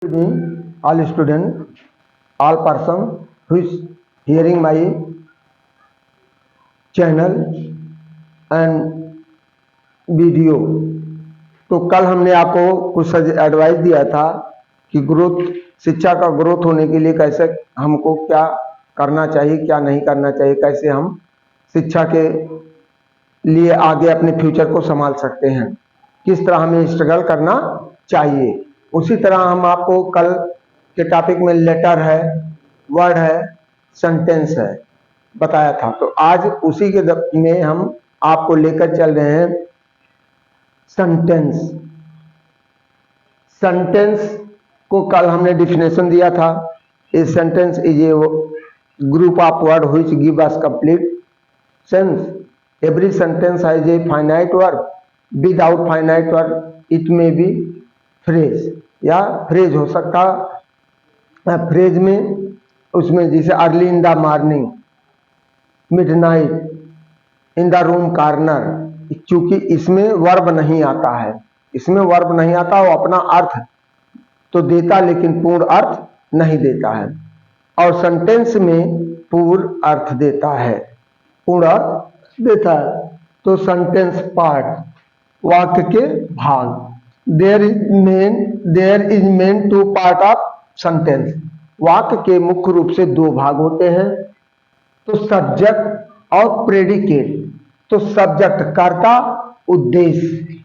evening, all students, all person who is hearing my channel and video. तो कल हमने आपको कुछ एडवाइस दिया था कि शिक्षा का ग्रोथ होने के लिए कैसे हमको क्या करना चाहिए, क्या नहीं करना चाहिए, कैसे हम शिक्षा के लिए आगे अपने फ्यूचर को संभाल सकते हैं, किस तरह हमें स्ट्रगल करना चाहिए। उसी तरह हम आपको कल के टॉपिक में लेटर है, वर्ड है, सेंटेंस है बताया था। तो आज उसी के में हम आपको लेकर चल रहे हैं सेंटेंस। सेंटेंस को कल हमने डिफिनेशन दिया था। A sentence is a group of word which give us complete sense. Every sentence has a finite verb. Without finite verb it में बी फ्रेज या फ्रेज हो सकता है। फ्रेज में उसमें जैसे early in the morning, midnight, in the room corner, क्योंकि इसमें वर्ब नहीं आता है। इसमें वर्ब नहीं आता, वो अपना अर्थ तो देता लेकिन पूर्ण अर्थ नहीं देता है। और सेंटेंस में पूर्ण अर्थ देता है, पूर्ण अर्थ देता है। तो सेंटेंस पार्ट, वाक्य के भाग। There is main two part of sentence. वाक्य के मुख्य रूप से दो भाग होते हैं, तो सब्जेक्ट और प्रेडिकेट। तो सब्जेक्ट कर्ता, उद्देश्य।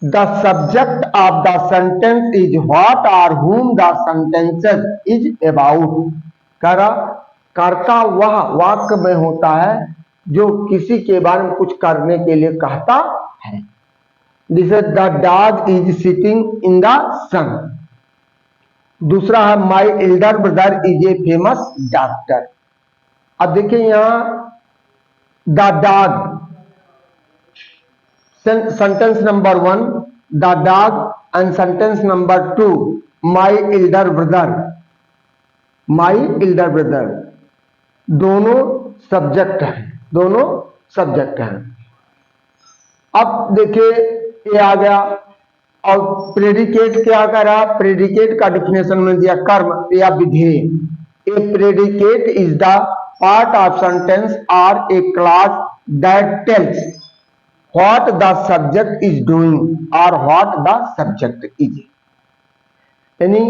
The subject of the sentence is what और whom the sentence is about. कर्ता वह वाक्य में होता है जो किसी के बारे में कुछ करने के लिए कहता है। जैसे the dog is sitting in the sun. दूसरा है my elder brother is a famous doctor. अब देखिए यहां the dog, sentence number 1 the dog, and sentence number 2 my elder brother. My elder brother दोनों सब्जेक्ट हैं, दोनों सब्जेक्ट हैं। अब देखिए ये आ गया। और प्रेडिकेट क्या कर रहा? प्रेडिकेट का डिफिनेशन में दिया कर्म या विधेय। A predicate is the part of sentence और a clause that tells what the subject is doing और व्हाट द सब्जेक्ट इज। यानी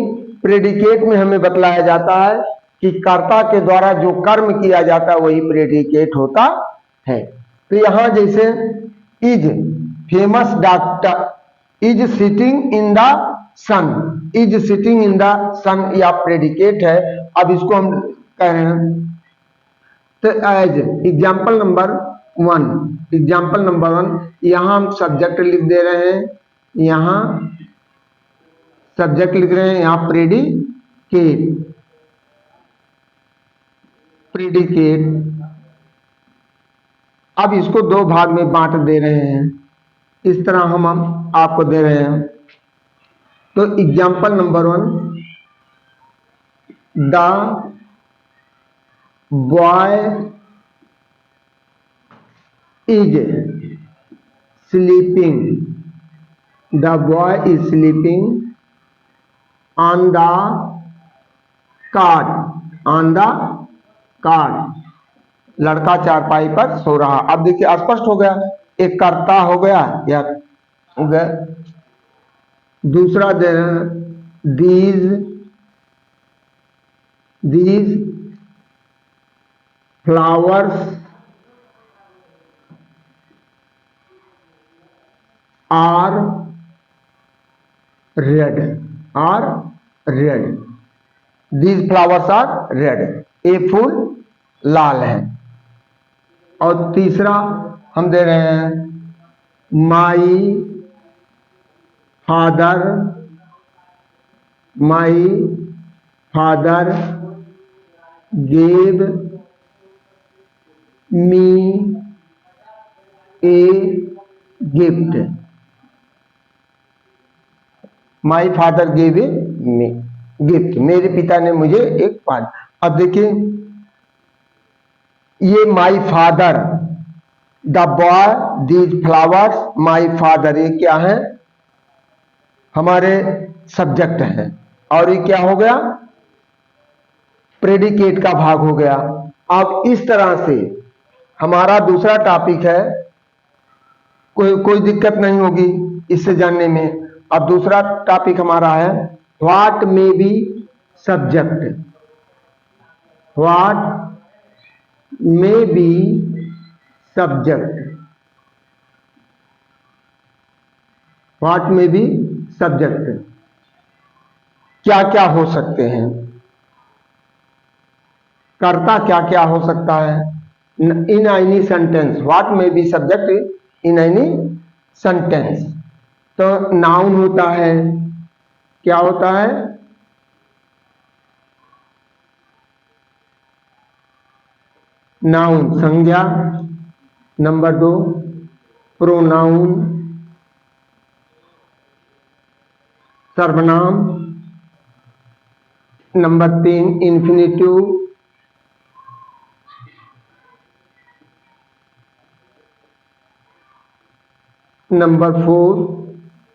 प्रेडिकेट में हमें बतलाया जाता है कि कर्ता के द्वारा जो कर्म किया जाता है वही प्रेडिकेट होता है। तो यहां जैसे is famous doctor, is sitting in the sun, is sitting in the sun या प्रेडिकेट है। अब इसको हम कह रहे हैं तो as example number 1, example number 1 यहां हम सब्जेक्ट लिख दे रहे हैं, यहां सब्जेक्ट लिख रहे हैं, यहां प्रेडिकेट, प्रेडिकेट। अब इसको दो भाग में बांट दे रहे हैं, इस तरह हम आपको दे रहे हैं। तो example number 1 the boy is sleeping, the boy is sleeping on the cot, on the cot. लड़का चारपाई पर सो रहा। अब देखिए स्पष्ट हो गया, एक कर्ता हो गया या हो गया। दूसरा दे these flowers are red, are red, these flowers are red, ये फूल लाल है। और तीसरा हम दे रहे हैं my father gave me a gift, my father gave a me gift, मेरे पिता ने मुझे एक पान। अब देखिए ये my father, the boy, these flowers, my father, ये क्या है? हमारे सब्जेक्ट हैं। और ये क्या हो गया, प्रेडिकेट का भाग हो गया। अब इस तरह से हमारा दूसरा टॉपिक है, कोई दिक्कत नहीं होगी इससे जानने में। अब दूसरा टॉपिक हमारा है what may be subject. What may be subject. What may be subject, क्या क्या हो सकते हैं, कर्ता क्या क्या हो सकता है in any sentence. What may be subject in any sentence. तो नाउन होता है, क्या होता है, नाउन संज्ञा। नंबर 2 प्रोनाउन सर्वनाम। Number 3 infinitive. Number 4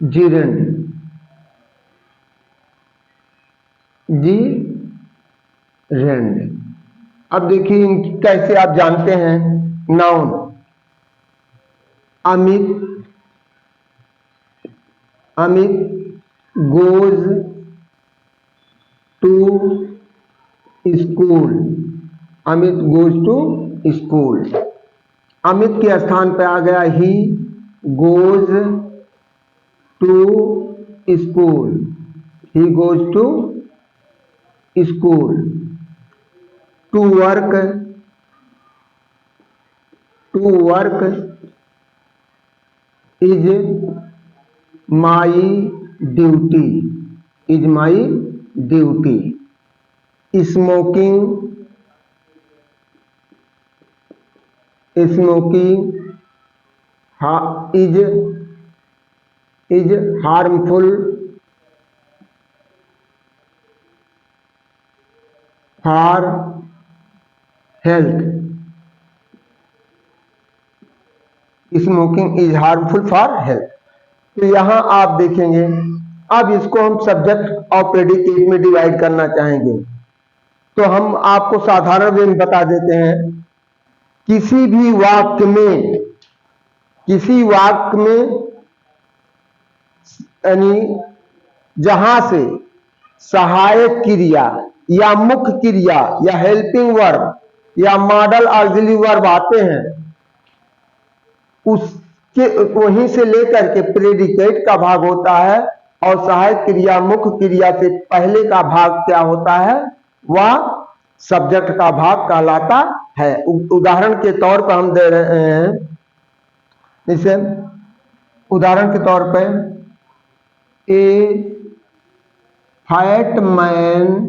gerund. Gerund. अब देखिए कैसे आप जानते हैं। Noun Amit goes to school. Amit goes to school. Amit के स्थान पे आ गया he goes to school. He goes to school. To work is my duty. Is my duty. Smoking is harmful for health. Smoking is harmful for health. तो यहां आप देखेंगे, अब इसको हम सब्जेक्ट और प्रेडिकेट में डिवाइड करना चाहेंगे। तो हम आपको साधारण वे में बता देते हैं, किसी भी वाक्य में यानी जहां से सहायक क्रिया या मुख्य क्रिया या हेल्पिंग वर्ब या मॉडल ऑक्सिलरी वर्ब आते हैं, उसके वहीं से लेकर के प्रेडिकेट का भाग होता है, और सहायक क्रिया मुख्य क्रिया से पहले का भाग क्या होता है, वह सब्जेक्ट का भाग कहलाता है। उदाहरण के तौर पर हम दे रहे हैं, जैसे उदाहरण के तौर पर a fat man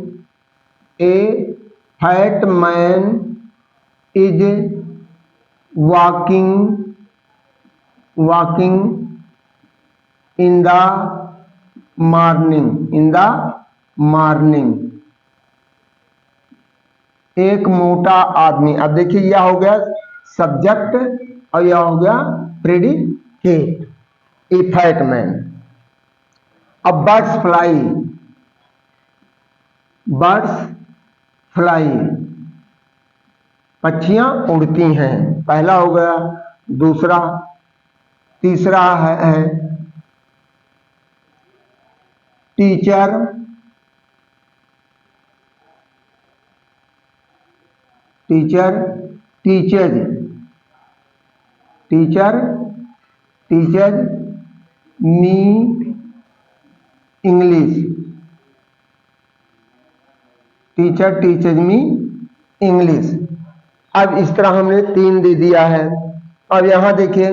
is walking in the morning। एक मोटा आदमी। अब देखिए यह हो गया सब्जेक्ट और यह हो गया प्रेडिकेट। ए फैट मैन। अब बर्ड्स फ्लाई पक्षियां उड़ती हैं, पहला हो गया। दूसरा, तीसरा है टीचर टीचर मी इंग्लिश। टीचर टीचर मी इंग्लिश। अब इस तरह हमने 3 दे दिया है। अब यहां देखिए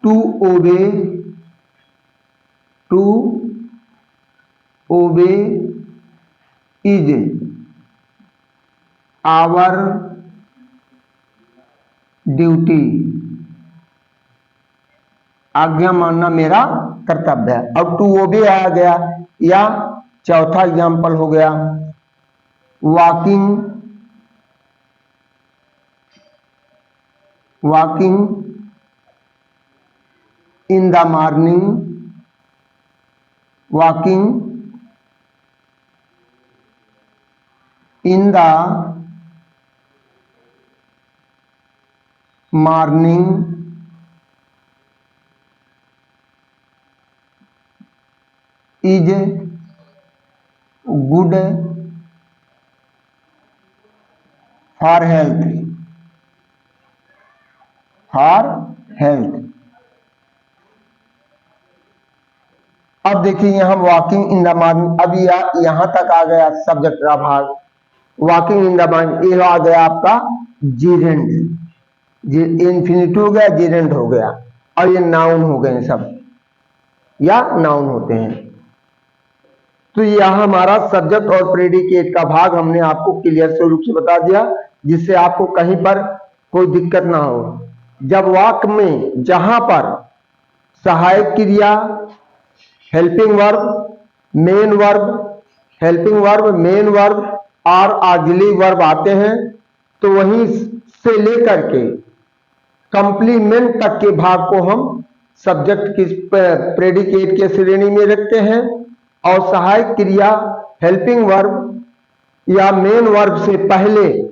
to obey is our duty. आज्ञा मानना मेरा कर्तव्य है। अब टू ओबे आ गया, या चौथा एग्जाम्पल हो गया walking in the morning. Walking in the morning is good for health, अब देखिए यहाँ वॉकिंग इन द मॉर्निंग, अब यहाँ तक आ गया सब्जेक्ट का भाग। वॉकिंग इन द मॉर्निंग ये आ गया आपका जीरेंड, इन्फिनिटिव हो गया, जीरेंड हो गया, और ये नाउन हो गए सब, या नाउन होते हैं। तो यह हमारा सब्जेक्ट और प्रेडिकेट का भाग हमने आपको क्लियर से रूप से बता दिया, जिससे आपको कहीं पर कोई दिक्कत ना हो। जब वाक्य में जहां पर सहायक क्रिया, helping verb, main verb, helping verb, main verb और ऑक्सिलरी वर्ब आते हैं, तो वहीं से लेकर के कंप्लीमेंट तक के भाग को हम सब्जेक्ट की प्रेडिकेट के श्रेणी में रखते हैं, और सहायक क्रिया, हेल्पिंग वर्ब या मेन वर्ब से पहले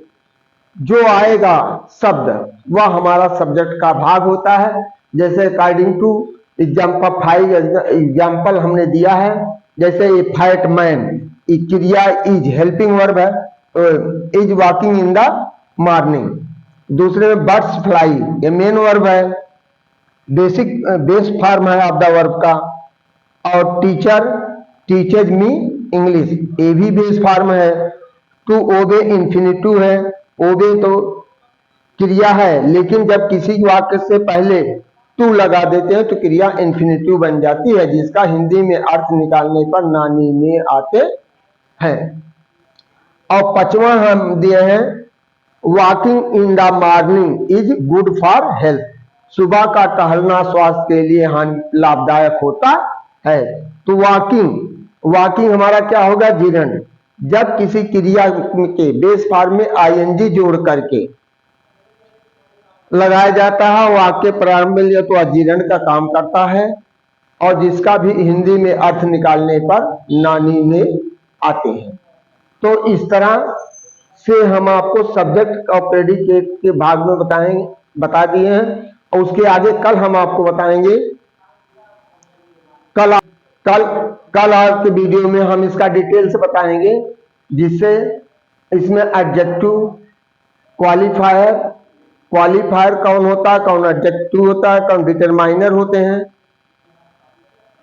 जो आएगा शब्द वह हमारा सब्जेक्ट का भाग होता है। जैसे अकॉर्डिंग टू एग्जाम्पल हमने दिया है, जैसे ये फैट मैन, क्रिया इज हेल्पिंग वर्ब है, is walking in the morning. दूसरे में बर्ड्स फ्लाई, ये मेन वर्ब है, बेस फॉर्म है ऑफ द वर्ब का। और टीचर, टीचेज मी इंग्लिश, ये भी बेस फॉर्म है। टू ओबे इन्फिनिटिव है, ओबे तो क्रिया है, लेकिन जब किसी वाक्य से पहले टू लगा देते हैं तो क्रिया इन्फिनिटिव बन जाती है, जिसका हिंदी में अर्थ निकालने पर नानी में आते हैं। और पांचवा हम दिए हैं walking in the morning is good for health, सुबह का टहलना स्वास्थ्य के लिए लाभदायक होता है। तो वॉकिंग हमारा क्या होगा, जीरंड। जब किसी क्रिया के बेस फॉर्म में आईएनजी जोड़ करके लगाया जाता है, वाक्य प्रारंभ में लिया तो अजीरण का काम करता है, और जिसका भी हिंदी में अर्थ निकालने पर नानी में आते हैं। तो इस तरह से हम आपको सब्जेक्ट और प्रेडिकेट के भाग में बता दिए हैं, और उसके आगे कल हम आपको बताएंगे। कल आज के वीडियो में हम इसका डिटेल से बताएंगे, जिससे इसमें एडजेक्टिव, क्वालिफायर कौन होता है, कौन एडजेक्टिव होता है, कौन डिटरमाइनर होते हैं,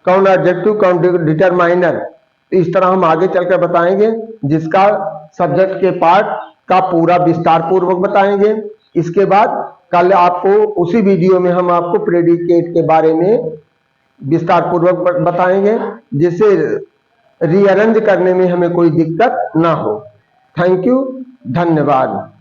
कौन एडजेक्टिव कौन डिटरमाइनर, इस तरह हम आगे चलकर बताएंगे, जिसका सब्जेक्ट के पार्ट का पूरा विस्तार पूर्वक बताएंगे। इसके बाद कल आपको उसी वीडियो में हम आपको प्रेडिकेट के बारे में विस्तार पूर्वक बताएंगे, जिससे रीअरेंज करने में हमें कोई दिक्कत ना हो। थैंक यू, धन्यवाद।